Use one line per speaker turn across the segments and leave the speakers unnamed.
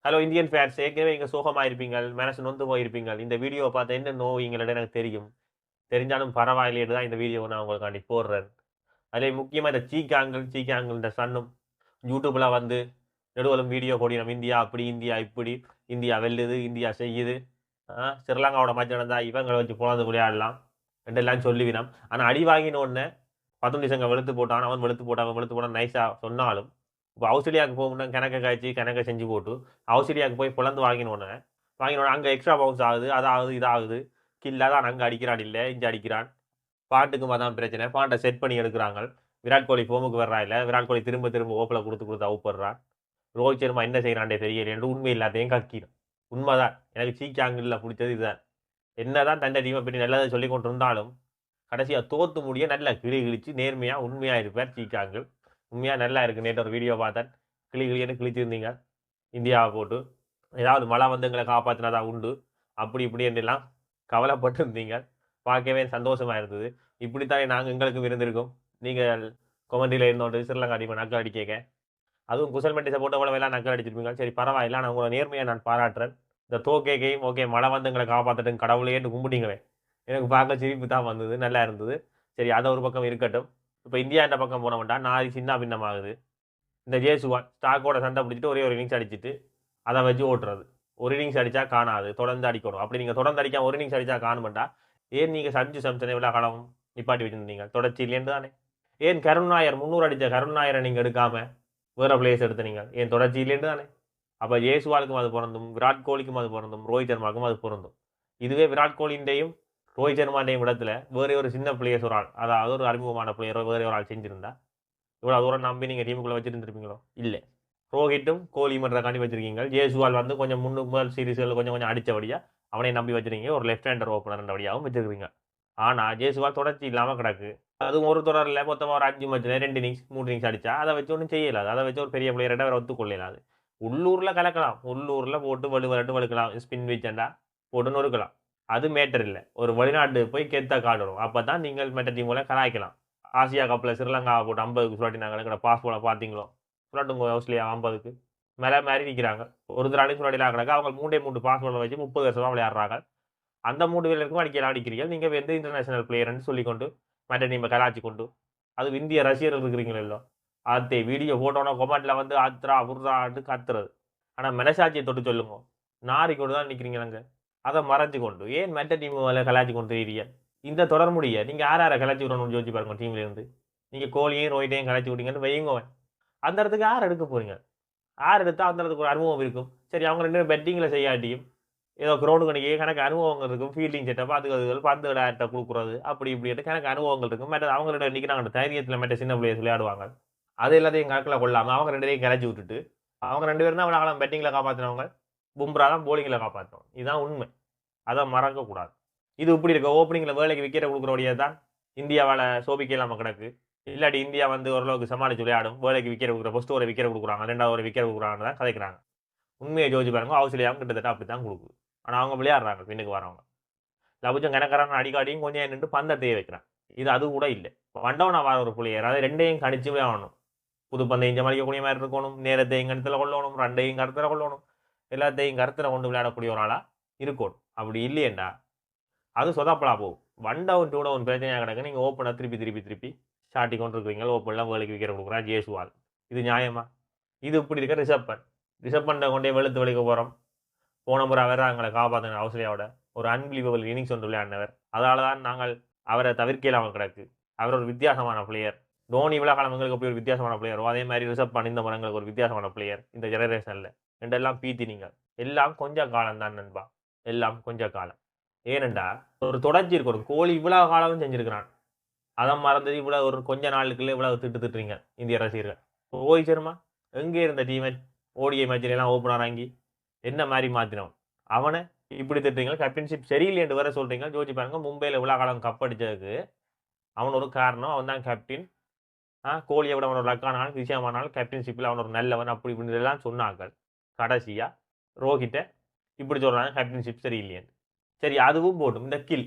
Hello Indian fans, ஏற்கனவே நீங்கள் சோகமாக இருப்பீங்கள், மனசு நொந்து போயிருப்பீங்கள். இந்த வீடியோவை பார்த்து என்ன நோவீங்களோட எனக்கு தெரியும். தெரிஞ்சாலும் பரவாயில்லைன்னு தான் இந்த வீடியோவை நான் உங்களுக்காண்டி போடுறேன். அதில் முக்கியமாக இந்த சீக்காங்கள் இந்த சன்னும் யூடியூப்பில் வந்து நெடுவலும் வீடியோ போடினோம். இந்தியா அப்படி, இந்தியா இப்படி, இந்தியா வெல்லுது, இந்தியா செய்யுது, ஸ்ரீலங்காவோட மேட்ச் நடந்தால் இவங்களை வச்சு போனது விளையாடலாம் ரெண்டெல்லாம் சொல்லிவினோம். ஆனால் அடி வாங்கினோடனே 19 சங்க வெளுத்து போட்டான், அவன் வெளுத்து போட்டான் நைஸாக சொன்னாலும் இப்போ ஆஸ்திரேலியாவுக்கு போகணும்னா கணக்கை செஞ்சு போட்டு ஆஸ்திரேலியாவுக்கு போய் பிளந்து வாங்கினோன்னே அங்கே எக்ஸ்ட்ரா பவுன்ஸ் ஆகுது, அதாவது இதாகுது, கில்லாக தான் அங்கே அடிக்கிறான், இல்லை இங்கே அடிக்கிறான். பாட்டுக்கும் அதான் பிரச்சனை. பாட்டை செட் பண்ணி எடுக்கிறாங்க. விராட் கோலி ஃபோமுக்கு வர்றா இல்லை, விராட் கோலி திரும்ப திரும்ப ஓப்பில் கொடுத்து அவுப்படுறான். ரோஹித் சர்மா என்ன செய்யறான்டே தெரியல என்று உண்மை இல்லாதையும் கக்கிடும். உண்மைதான், எனக்கு சீக்காங்கில் பிடிச்சது இதுதான். என்னதான் தண்டை டீமை பற்றி நல்லதை சொல்லி கொண்டு இருந்தாலும் கடைசியாக தோத்து முடிய நல்லா கிழிச்சு நேர்மையாக உண்மையாக இருப்பார் சீக்காங்கு. உண்மையாக நல்லா இருக்குது. நேற்று ஒரு வீடியோ பார்த்தேன், கிளின்னு கிழிச்சிருந்தீங்க இந்தியாவை போட்டு. ஏதாவது மழை வந்து எங்களை காப்பாற்றினதா உண்டு அப்படி இப்படி என்றெல்லாம் கவலைப்பட்டு இருந்தீங்க. பார்க்கவே சந்தோஷமாக இருந்தது. இப்படித்தானே நாங்கள் எங்களுக்கும் இருந்திருக்கோம். நீங்கள் கொமெண்டியில் இருந்தோண்டு ஸ்ரீலங்கா டீமை நக்கல் அடிக்க, அதுவும் குசல் மெண்டிஸை போட்டு அவ்வளோ எல்லாம் நக்கல் அடிச்சிருப்பீங்க. சரி பரவாயில்ல, நான் உங்களை நேர்மையாக நான் பாராட்டுறேன். இந்த தோக்கேக்கையும் ஓகே, மழை வந்து எங்களை காப்பாற்றட்டும் கடவுளையேன்னு கும்பிட்டீங்களே, எனக்கு பார்க்க சிரிப்பு தான் வந்தது, நல்லா இருந்தது. சரி, அதை ஒரு பக்கம் இருக்கட்டும். இப்போ இந்தியா இந்த பக்கம் போன வேண்டாம், நாரி சின்ன பின்னமாகுது. இந்த ஜேசுவான் ஸ்டாக்கோட சண்டை பிடிச்சிட்டு ஒரே ஒரு இன்னிங்ஸ் அடிச்சுட்டு அதை வச்சு ஓட்டுறது. ஒரு இன்னிங்ஸ் அடித்தா காணாது, தொடர்ந்து அடிக்கணும். அப்படி நீங்கள் தொடர்ந்து அடிக்காம ஒரு இன்னிங்ஸ் அடித்தா காணுமெண்டா ஏன் நீங்கள் சஞ்சு சம்சனை விழா காலம் நிப்பாட்டி வச்சுருந்தீங்க? தொடர்ச்சி இல்லைன்னு தானே. ஏன் கருண் நாயர் 300 அடித்த கருண் நாயரை நீங்கள் எடுக்காம வேற பிளேயர்ஸ் எடுத்தீங்க? ஏன் தொடர்ச்சி இல்லைன்னு தானே. அப்போ ஜேசுவாலுக்கும் அது பொருந்தும், விராட் கோலிக்கும் அது பொருந்தும், ரோஹித் சர்மாவுக்கும் அது பொருந்தும். இதுவே விராட் கோலிண்டையும் ரோஹித் சர்மாண்டையும் இடத்துல வேற ஒரு சின்ன பிளேயர்ஸ் ஒரு ஆள், அதாவது ஒரு அறிமுகமான பிளேயரோ வேற ஒரு ஆள் செஞ்சிருந்தா இவ்வளோ தூரம் நம்பி நீங்கள் டீமுக்குள்ளே வச்சுருந்துருப்பீங்களோ? இல்லை. ரோஹிட்டும் கோலி காண்டி வச்சிருக்கீங்க. ஜேசுவால் வந்து கொஞ்சம் முதல் சீரீஸ்கள் கொஞ்சம் அடித்தபடியாக அவனை நம்பி வச்சிருக்கீங்க. ஒரு லெஃப்ட் ஹேண்டர் ஓப்பனர் வழியாகவும் வச்சிருக்கீங்க. ஆனால் ஜேசுவால் தொடர்ச்சி இல்லாமல் கிடக்கு. அதுவும் ஒரு தொடரில் மொத்தமாக ஒரு 5 மேட்ச்சில் 2 இன்னிங்ஸ் 3 இன்னிங்ஸ் அடித்தா அதை வச்சு ஒன்றும் செய்யலாது. அதை வச்சு ஒரு பெரிய பிளேயர்கிட்ட வேறு ஒத்துக்கொள்ளலாது. உள்ளூரில் கலக்கலாம், உள்ளூரில் போட்டு வலுக்கலாம், ஸ்பின் வீச்சண்டா போட்டு நொறுக்கலாம். அது மேட்டர் இல்லை. ஒரு வெளிநாட்டு போய் கெத்த காட்டணும். அப்போ தான் நீங்கள் மெட்ட டீமோட கலாய்க்கலாம். ஆசியா கப்பில் ஸ்ரீலங்காவை போட்டு 50க்கு சுழட்டினாங்க. எங்கட பாஸ்போர்ட்டை பார்த்தீங்களோ? சுழட்டுங்க ஆஸ்திரேலியா 50க்கு மேலே மாதிரி நிற்கிறாங்க. ஒரு திராணி சுழட்டிலாம் கிடக்கு. அவங்க 3 பாஸ்போர்ட்டை வச்சு 30 வருஷமாக விளையாடுறாங்க. அந்த 3 பேருக்கும் அடிக்கிறீர்கள். நீங்கள் வந்து இன்டர்நேஷனல் பிளேயர்னு சொல்லிக்கொண்டு மெட்ட டீமை கலாச்சி கொண்டு அது இந்திய ரசிகர்கள் இருக்கிறீங்களோ அதே வீடியோ போட்டோன்னா கொமெண்ட்டில் வந்து ஆத்ரா உர்ரான்னு கத்துறது. ஆனால் மனசாட்சியை தொட்டு சொல்லுங்க, நாரி கொண்டு தான் நிற்கிறீங்க. அதை மறைச்சு கொண்டு ஏன் மெட்ட டீம் கலாச்சி கொண்டு தெரியுறீங்க? இந்த தொடர் முடிய நீங்கள் யாரை கலாச்சி விடணும்னு யோசிச்சு பாருங்க. டீம்லேருந்து நீங்கள் கோலியையும் ரோஹிட்டையும் கலாச்சி விட்டீங்கன்னு வையுங்க. அந்த இடத்துக்கு யார் எடுக்க போறீங்க? யார் எடுத்தால் அந்த இடத்துக்கு ஒரு அனுபவம் இருக்கும். சரி, அவங்க 2 பேரும் பெட்டிங்கில் செய்யாட்டியும் ஏதோ கிரௌண்டு கணக்கு கணக்கு அனுபவங்கள் இருக்கும். ஃபீல்டிங் செட்டப் அதுகள் பந்து விளையாட்ட கொடுக்குறது அப்படி இப்படி கணக்கு அனுபவங்கள் இருக்கும். மெட்ட அவங்களோட நிற்கிறாங்க தைரியத்தில் மெட்ட சின்ன பிள்ளையர்ஸ் விளையாடுவாங்க. அது எல்லாத்தையும் கணக்கில் கொள்ளாமல் அவங்க 2 பேரையும் கிளச்சி விட்டுட்டு அவங்க 2 பேரும் தான் விளையாடலாம். பெட்டிங்கில் காப்பாற்றினவங்க, பும்ரா தான் போலிங்கில் காப்பாற்றணும். இதுதான் உண்மை. அதை மறக்கக்கூடாது. இது இப்படி இருக்க ஓப்பனிங்கில் வேலைக்கு விக்கெட்டை கொடுக்குறோடைய தான் இந்தியாவால் சோபிக்க இல்லாமல் கிடக்கு. இல்லாட்டி இந்தியா வந்து ஓரளவுக்கு சமாளித்து விளையாடும். வேலைக்கு விக்கெட் கொடுக்குற ஃபர்ஸ்ட் ஒரு விக்கெட் கொடுக்குறாங்க, 2வது ஒரு விக்கெட் கொடுக்குறாங்கன்னு தான் கதைக்கிறாங்க. உண்மையை ஜோதிச்சு பாருங்க. ஆஸ்திரேலியாவும் கிட்டத்தட்ட அப்படி தான் கொடுக்குது. ஆனால் அவங்க விளையாடுறாங்க. பின்னுக்கு வரவங்க லபுஜம் கணக்காரன் அடிக்காடியும் கொஞ்சம் நின்று பந்தத்தையே வைக்கிறான். இது அது கூட இல்லை. வண்டவனா வர ஒரு பிள்ளையர் அதை 2ஐயும் கணிச்சு விளையாடணும். புது பந்தை இஞ்ச மலிக்கக்கூடிய மாதிரி இருக்கணும். நேரத்தையும் கருத்தில் கொள்ளணும், 2ஐயும் கருத்தில் கொள்ளணும், எல்லாத்தையும் கருத்தில் கொண்டு விளையாடக்கூடிய ஒரு ஆளாக இருக்கணும். அப்படி இல்லையேண்டா அது சொதாப்பலா போகும். 1 டவுன் 2 டவுன் பிரச்சனையாக கிடக்கு. நீங்கள் ஓப்பனாக திருப்பி ஷாட்டி கொண்டு இருக்கிறீங்க. ஓப்பன்லாம் வேலைக்கு விக்கெட் கொடுக்குறா ஜேசுவால். இது நியாயமா? இது இப்படி இருக்க ரிஷப்பண்டை கொண்டே வெளுத்து வலிக்க போகிறோம். போன முறை அவர் எங்களை காப்பாற்றின ஆஸ்திரேலியாவோட ஒரு அன்பிலீவபிள் இன்னிங்ஸ் ஒன்று விளையாடினவர். அதனால தான் நாங்கள் அவரை தவிர்க்கலாமல் கிடக்கு. அவர் ஒரு வித்தியாசமான பிளேயர். தோனி இவ்வளோ காலம் எங்களுக்கு அப்படி ஒரு வித்தியாசமான பிளேயரோ அதே மாதிரி ரிஷப் பண்ட் இந்த மரங்களுக்கு ஒரு வித்தியாசமான பிளேயர் இந்த ஜெனரேஷனில். ரெண்டெல்லாம் பீத்தினீங்க. எல்லாம் கொஞ்சம் காலம் தான் நண்பா, எல்லாம் கொஞ்சம் காலம். ஏனெண்டா ஒரு தொடர்ச்சி இருக்கணும். கோலி இவ்வளவு காலமும் செஞ்சிருக்கிறான். அதை மறந்தது இவ்வளவு ஒரு கொஞ்ச நாளுக்குள்ளே இவ்வளவு திட்டுறீங்க இந்திய ரசிகர்கள். ரோஹித் சர்மா எங்கே இருந்த டீமேட் ஓடிஐ மேட்சிலெல்லாம் ஓப்பனர் வாங்கி என்ன மாதிரி மாற்றினோம் அவனை இப்படி திட்டுறீங்க. கேப்டன்ஷிப் சரியில்லை என்று வேற சொல்றீங்க. ஜோதிச்சு பாருங்க, மும்பையில் இவ்வளோ காலம் கப் அடிச்சதுக்கு அவன் ஒரு காரணம். அவன் தான் கேப்டன். கோலியை விட அவன் ஒரு லக்கானால் விஷயமானால் கேப்டன்ஷிப்பில் அவன் ஒரு நல்லவன் அப்படி இப்படின்னு எல்லாம் சொன்னாங்க. கடைசியாக ரோஹித்தை இப்படி சொல்கிறாங்க கேப்டன்ஷிப் சரியில்லையேன்னு. சரி, அதுவும் போட்டும். இந்த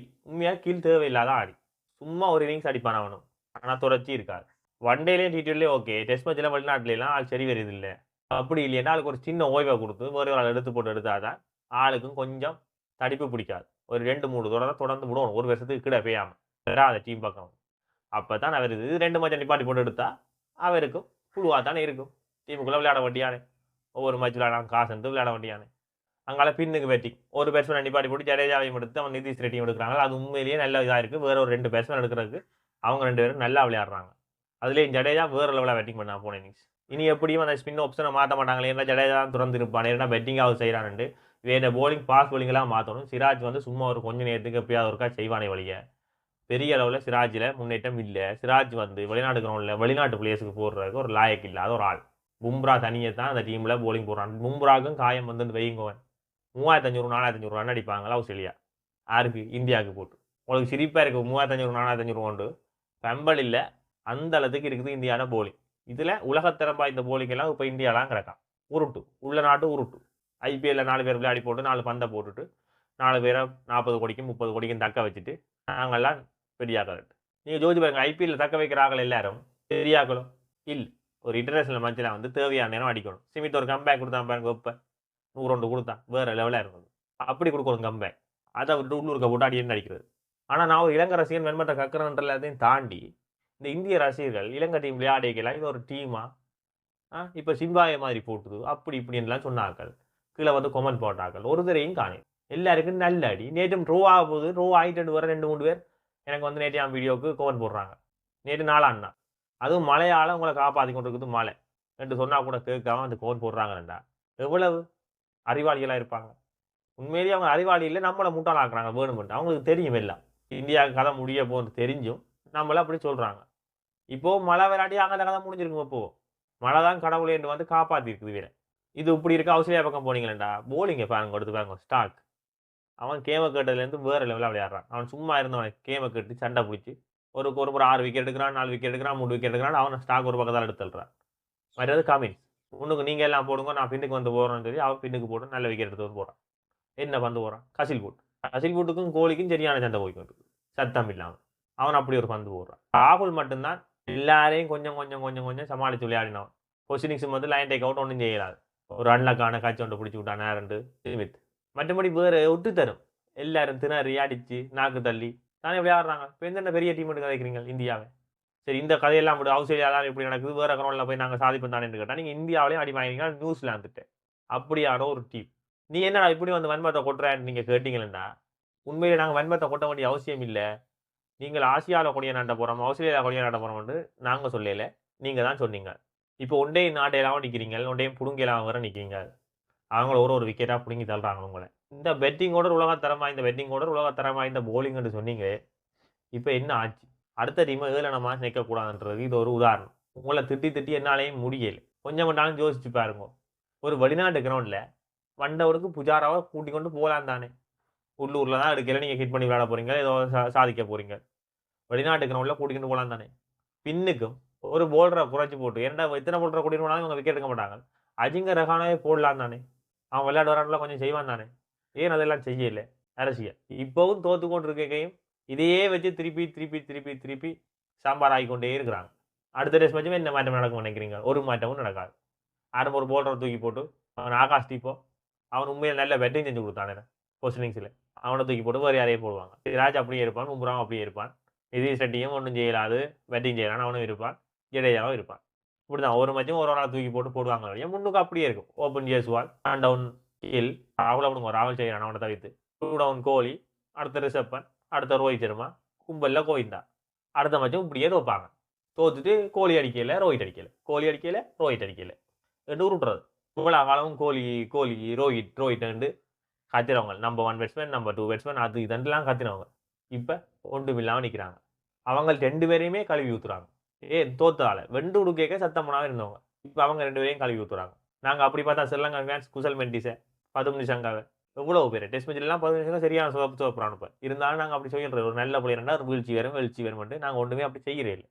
உண்மையாக கில் தேவையில்லாத ஆடி சும்மா ஒரு இன்னிங்ஸ் அடிப்பான் அவனும். ஆனால் தொடர்ச்சி இருக்காது. ஒன் டேலேயும் T20 ஓகே, டெஸ்ட் மேட்ச்லாம் வெளிநாட்டுலாம் ஆள் சரி வருது இல்லை. அப்படி இல்லைன்னா ஆளுக்கு ஒரு சின்ன ஓய்வை கொடுத்து வேறு ஒரு ஆள் எடுத்து போட்டு எடுத்தாதான் ஆளுக்கும் கொஞ்சம் தடிப்பு பிடிக்காது. ஒரு 2, 3 தொடரை தொடர்ந்து விடணும். ஒரு வருஷத்துக்கு கீழ பெய்யாம. பெறாத டீம் பக்கம். அப்பதான் அவர் இது 2 மேட்ச் நிப்பாட்டி போட்டு எடுத்தா, அவருக்கும் புழுவா தானே இருக்கும். டீமுக்குள்ள விளையாட வேண்டியானே. ஒவ்வொரு மேட்ச் விளையாடாம காசு எடுத்து விளையாட வேண்டியானே. அங்கால பின்னுக்கு பேட்டிங். ஒரு பேட்ஸ்மேன நிப்பாட்டி போட்டு ஜடேஜாவையும் எடுத்து அவன் நிதிஷ் ரெட்டியும் எடுக்குறாங்க. அது உண்மையிலேயே நல்ல இதா இருக்கு. வேற ஒரு 2 பேட்ஸ்மேன் எடுக்கிறதுக்கு அவங்க 2 பேரும் நல்லா விளையாடுறாங்க. அதுலயும் ஜடேஜா வேற லெவலா பேட்டிங் பண்ணான் போன இன்னிங்ஸ். இனி எப்படியும் அந்த ஸ்பின் ஆப்ஷனை மாத்த மாட்டாங்களே. ஏன்னா ஜடேஜா தான் துறந்து இருப்பான். ஏன்னா பெட்டிங்காவது செய்யறானுண்டு. வேற போலிங் ஃபாஸ்ட் போலிங் எல்லாம் மாத்தணும். சிராஜ் வந்து சும்மா ஒரு கொஞ்ச நேரத்துக்கு எப்பயாவது ஒருக்கா செய்வானே வழிய. பெரிய அளவுல சிராஜ்ல முன்னேற்றம் இல்ல. சிராஜ் வந்து வெளிநாட்டு கிரவுண்ட்ல வெளிநாட்டு பிளேயர்ஸ்க்கு போடுறதுக்கு ஒரு லாயக்கு இல்லாத ஒரு ஆள். பும்ரா தனியே தான் அந்த டீம்ல போலிங் போடுறான். பும்ராக்கும் காயம் வந்து வைங்கோவன் 3500 4500 ரன் அடிப்பாங்களா ஆஸ்திரேலியா. யாருக்கு? இந்தியாவுக்கு போட்டு. உங்களுக்கு சிரிப்பா இருக்கு 3500 4500 கொண்டு. பெம்பல் இல்ல. அந்த அளவுக்கு இருக்குது இந்தியாவோட போலிங். இதுல உலகத்தரம் வாய்ந்த போலிங் எல்லாம் இப்ப இந்தியாலாம் கிடக்கான். உருட்டு. உள்ள நாட்டு உருட்டு. ஐபிஎல்ல 4 பேர் விளையாடி போட்டு 4 பந்தை போட்டுட்டு 4 பேரை 40 கோடிக்கும் 30 கோடிக்கும் தக்க வச்சுட்டு நாங்கெல்லாம் பெரியாக்கள். நீங்க ஜோதிச்சு பாருங்க ஐபிஎல்ல தக்க வைக்கிறார்கள் எல்லாரும் பெரியாக்களும் இல்ல. ஒரு இன்டர்நேஷனல் மேட்ச்ல வந்து தேவையான நேரம் அடிக்கணும். சிமித் ஒரு கம்பேக் கொடுத்தான் பாருங்க இப்ப 100 கொடுத்தான் வேற லெவலா இருந்தது. அப்படி கொடுக்கணும் கம்பேக். அதை விட்டு உள்ளூர்க்க போட்டு அடின்னு அடிக்கிறது. ஆனா நான் ஒரு இலங்கை ரசிகன் வெண்மட்ட கக்கரன்ற எல்லாத்தையும் தாண்டி இந்த இந்திய ரசிகர்கள் இலங்கை டீம் விளையாடிக்கலாம் இது ஒரு டீமா இப்ப சிம்பாய மாதிரி போட்டுது அப்படி இப்படின்லாம் சொன்னார்கள். கீழே வந்து கொமெண்ட் போட்டார்கள். ஒரு தரையும் காணேன். எல்லாருக்கும் நல்ல அடி. நேற்றும் ட்ரோ ஆக போகுது. ட்ரோ ஆகிட்டு வர 2 3 பேர் எனக்கு வந்து நேற்று வீடியோவுக்கு கொமெண்ட் போடுறாங்க. நேற்று நாளாண்ணா அதுவும் மழையால உங்களை காப்பாற்றி கொண்டு இருக்குது மழை என்று சொன்னா கூட கேட்காம அந்த கொமெண்ட் போடுறாங்கடா. எவ்வளவு அறிவாளிகளா இருப்பாங்க. உண்மையிலேயே அவங்க அறிவாளி இல்லை நம்மளை முட்டாளாக்குறாங்க வேணுமென்று. அவங்களுக்கு தெரியும் எல்லாம். இந்தியா கதை முடிய போன்னு தெரிஞ்சும் நம்மள அப்படி சொல்றாங்க. இப்போ மழை விளையாடி அங்கே கதை முடிஞ்சிருக்கும். இப்போ மழை தான் கடவுளே என்று வந்து காப்பாத்திருக்குது வீர. இது இப்படி இருக்க ஆஸ்திரேலியா பக்கம் போனீங்களா போலிங்க பாருங்க எடுத்து பாருங்க ஸ்டாக். அவன் கேம கேட்டதுலேருந்து வேற லெவலில் விளையாடுறான். அவன் சும்மா இருந்தவன் கேம கேட்டு சண்டை பிடிச்சி ஒரு 6 விக்கெட் எடுக்கிறான் 4 விக்கெட் எடுக்கிறான் 3 விக்கெட் எடுக்கிறான். அவன் ஸ்டாக் ஒரு பக்கத்தால் எடுத்துடுறான். மற்றது கமின்ஸ் உனக்கு நீங்க எல்லாம் போடுங்க நான் பின்னுக்கு வந்து போறேன்னு சொல்லி அவன் பின்னுக்கு போட்டு நல்ல விக்கெட் எடுத்து வந்து போறான். என்ன பந்து போறான் கசில் பூட். கசில் பூட்டுக்கும் கோலிக்கும் சரியான சண்டை போய்க்கொண்டு சத்தம் இல்லாம அவன் அப்படி ஒரு பந்து போடுறான். ராகுல் மட்டும்தான் எல்லாரையும் கொஞ்சம் கொஞ்சம் கொஞ்சம் கொஞ்சம் சமாளித்து விளையாடினவன். பொசினிங்ஸ் வந்து லைன் டேக் அவுட் ஒன்றும் செய்யலாது. ஒரு ரன்லக்கான காட்சி ஒன்று பிடிச்சி விட்டான் நேரண்டு ஸ்மித். மற்றபடி வேறு விட்டு தரும். எல்லாரும் திணறி அடிச்சு நாக்கு தள்ளி தானே விளையாடுறாங்க. இப்போ எந்த பெரிய டீம் எடுக்க வைக்கிறீங்க இந்தியாவை? சரி இந்த கதையெல்லாம் விட ஆஸ்திரேலியாலாம் இப்படி நடக்குது வேற கிரௌண்டில் போய் நாங்கள் சாதிப்போம் தானே கேட்டால் நீங்கள் இந்தியாவிலையும் அடி வாங்கினீங்க நியூசிலாந்துட்டு அப்படியான ஒரு டீம். நீ என்னடா இப்படி வந்து வன்மத்தை கொட்டுறான்னு நீங்கள் கேட்டீங்களா? உண்மையிலே நாங்கள் வன்மத்தை கொட்ட வேண்டிய அவசியம் இல்லை. நீங்கள் ஆசியாவில் கொடிய நாட்ட போகிறோம் ஆஸ்திரேலியா கொடிய நாட்ட போகிறோம்னு நாங்கள் சொல்லல. நீங்கள் தான் சொன்னீங்க. இப்போ ஒன்றையும் நாட்டையெல்லாம் நிற்கிறீங்க ஒன்றையும் புடுங்கெல்லாம் வர நிற்கிறீங்க. அவங்கள ஒரு விக்கெட்டாக பிடுங்கி தள்ளுறாங்க உங்களை. இந்த பெட்டிங் ஆர்டர் உலகத்தரம் வாய்ந்த பெட்டிங் ஆர்டர் உலகத்தரம் வாய்ந்த போலிங்னு சொன்னீங்க. இப்போ என்ன ஆச்சு? அடுத்த டீமை ஏளனமாக நிற்கக்கூடாதுன்றது இது ஒரு உதாரணம். உங்களை திட்டி திட்டி என்னாலையும் முடியல. கொஞ்சம் மட்டும் யோசிச்சு பாருங்க. ஒரு வெளிநாட்டு கிரவுண்டில் வண்டவருக்கு புஜாராவை கூட்டிக் கொண்டு போகலாம் தானே. உள்ளூரில் தான் எடுக்கல நீங்கள் ஹிட் பண்ணி விளையாட போறீங்க ஏதோ சாதிக்க போறீங்க. வெளிநாட்டு கிரவுண்டில் கூட்டிக்கிட்டு போகலாம் தானே. பின்னுக்கும் ஒரு போல்டரை குறைச்சி போட்டு ஏன்னா எத்தனை போல்டரை கூட்டிட்டு போனாலும் இவங்க விக்கெட் எடுக்க மாட்டாங்க. அஜிங்க ரஹானாவே போடலாம் தானே. அவன் விளையாட வரான்ல கொஞ்சம் செய்வான் தானே. ஏன் அதெல்லாம் செய்யல அரசியல். இப்பவும் தோத்து கொண்டு இருக்கையும் இதையே வச்சு திருப்பி திருப்பி திருப்பி திருப்பி சாம்பார் ஆகிக்கொண்டே இருக்கிறாங்க. அடுத்த டெஸ்ட் மேட்சுமே என்ன மாற்றம் நடக்கும் நினைக்கிறீங்க? ஒரு மாற்றமும் நடக்காது. ஆரம்ப ஒரு போல்டரை தூக்கி போட்டு அவன் ஆகாஷ் தீப்போ அவன் உண்மையில் நல்ல பேட்டிங் செஞ்சு கொடுத்தானே போஸ்டிங்ஸில். அவனை தூக்கி போட்டு வேறு யாரையும் போடுவாங்க. ராஜ் அப்படியே இருப்பான் பும்ராவும் அப்படியே இருப்பான். நிதிஷ் ரெட்டியும் ஒன்றும் செய்யலாது பேட்டிங் செய்யலான்னு அவனும் இருப்பான். ஜடேஜாவும் இருப்பான். இப்படி தான் ஒரு மேட்சும் ஒரு ஆளாக தூக்கி போட்டு போடுவாங்க. முன்னுக்கு அப்படியே இருக்கும். Open Jaiswal one down Gill ராகுல் அப்படிங்க ராகுல் செய்யறான் அவனை தவிர்த்து. டூ டவுன் கோலி அடுத்த ரிஷப்பன் அடுத்த ரோஹித் சர்மா கும்பல்ல கோவிந்தா. அடுத்த மேட்சும் இப்படியே தோப்பாங்க. தோத்துட்டு கோலி அடிக்கல ரோஹித் அடிக்கல கோலி அடிக்கல ரோஹித் அடிக்கல ரெண்டு உருட்டுறது. இவ்வளோ காலமும் கோலி கோலி ரோஹித் ரோஹித் கத்தினவங்க. நம்பர் 1 பேட்ஸ்மேன் நம்பர் 2 பேட்ஸ்மேன் அது இதெல்லாம் கத்தினவங்க. இப்போ ஒன்றும் இல்லாமல் நிற்கிறாங்க. அவங்க 2 பேரையுமே கழுவி ஊத்துறாங்க. தோத்தால வெண்டு உடுக்க சத்தம் பண்ணாமல் இருந்தவங்க இப்போ அவங்க 2 பேரையும் கழுவி ஊத்துறாங்க. நாங்கள் அப்படி பார்த்தா ஸ்ரீலங்கா ஃபேன்ஸ் குசல் மெண்டிஸை 10 சங்காவை எவ்வளோ பேர் டெஸ்ட் மேட்ச்லாம் 10 நிமிஷம் சரியான சோப்பு அனுப்ப இருந்தாலும் நாங்கள் அப்படி சொல்லிடுறோம். ஒரு நல்ல பிள்ளைனா ஒரு வீழ்ச்சி வேறும் நாங்கள் ஒன்றுமே அப்படி செய்கிறே இல்லை.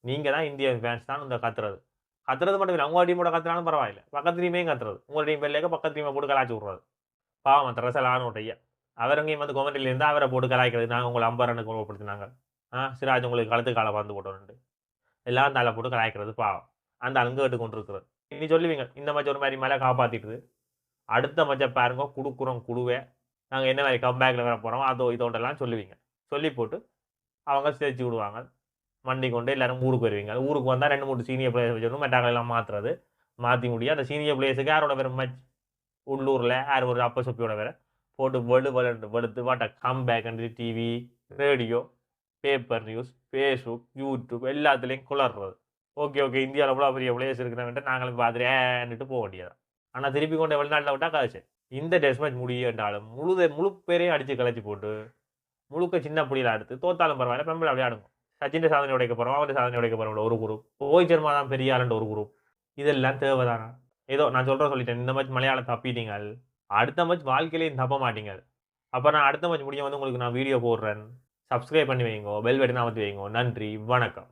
நீங்கள் தான் இந்திய ஃபேன்ஸ் தான் இந்த கத்துறது மட்டும் இல்லை. அவங்க டீமோட கத்துனாலும் பரவாயில்ல. பக்கத்து டீமையும் கத்துறது. உங்கள் டீம் பேர்லேயே பக்கத்து டீமை போட்டு கலாச்சி விட்றது. பாவம் அந்த ரசலான ஒட்டையா அவரங்கையும் வந்து கொமெண்ட்ல இருந்தால் அவரை போட்டு கலாய்க்கிறது. நாங்கள் உங்களை 50 ரன்னு கோவப்படுத்தினாங்க. சிராஜ் உங்களுக்கு கழுத்து காலை வந்து போட்டோன்னு எல்லாம் தலை போட்டு கலாய்க்கிறது பாவம். அந்த அங்கே கேட்டு கொண்டு இருக்கிறது. நீ சொல்லுவீங்க, இந்த மேட்ச் ஒரு மாரி மழை காப்பாத்திட்டுது. அடுத்த மேட்ச பாருங்க குடுக்குறோம் குடுவை. நாங்க என்ன மாரி கம்பேக்ல வரப்போறோம். அதோ இதோன்டெல்லாம் சொல்லுவீங்க. சொல்லி போட்டு அவங்க சிதைச்சு விடுவாங்க. மண்டிக் கொண்டு எல்லாரும் ஊருக்கு வருவீங்க. ஊருக்கு வந்தா 2, 3 சீனியர் பிளேயர்ஸ் வச்சுக்கணும். மெட்டாக்கள் எல்லாம் மாத்துறது. மாத்தி முடிய அந்த சீனியர் பிளேயர்ஸ்க்கு யாரோட பேர் மேட்ச் உள்ளூர்ல யார் ஒரு அப்ப சொப்பியோட பேர போட்டு வெளுன்னு வெளுத்து what a comeback TV, radio, paper news, Facebook, YouTube எல்லாத்துலயும் குளறுறது. Okay, okay. இந்தியால இவ்வளவு பெரிய பிளேயர்ஸ் இருக்கிறாங்கன்ட்டு நாங்களும் பார்த்துட்டு ஏன்னுட்டு போ வேண்டியதுதான். ஆனா திருப்பி கொண்டு வெளிநாட்டுல விட்டா காசு. இந்த டெஸ்ட் மேட்ச் முடிய என்றாலும் முழு பேரையும் அடிச்சு கலைச்சு போட்டு முழுக்க சின்ன புள்ளியில அடுத்து தோத்தாலும் பரவாயில்ல. பெம்பள அப்படியே ஆடுங்க. சச்சின் சாதனை உடைக்க போறோம். அவரு சாதனை உடைக்க போறோம் ஒரு குரூப். ரோஹித் சர்மா தான் பெரிய ஆளுன்ற ஒரு குரூப். இதெல்லாம் தேவைதானா? ஏதோ நான் சொல்லிட்டேன். இந்த மேட்ச் மலையாளம் தப்பிட்டீங்க. அடுத்த மேட்ச் வாழ்க்கையிலேயும் தப்ப மாட்டீங்க. அப்ப நான் அடுத்த மேட்ச் முடிய வந்து உங்களுக்கு நான் வீடியோ போடுறேன். சப்ஸ்கிரைப் பண்ணி வைங்கோ. பெல் பட்டன் அமர்த்தி வைங்கோ. நன்றி. வணக்கம்.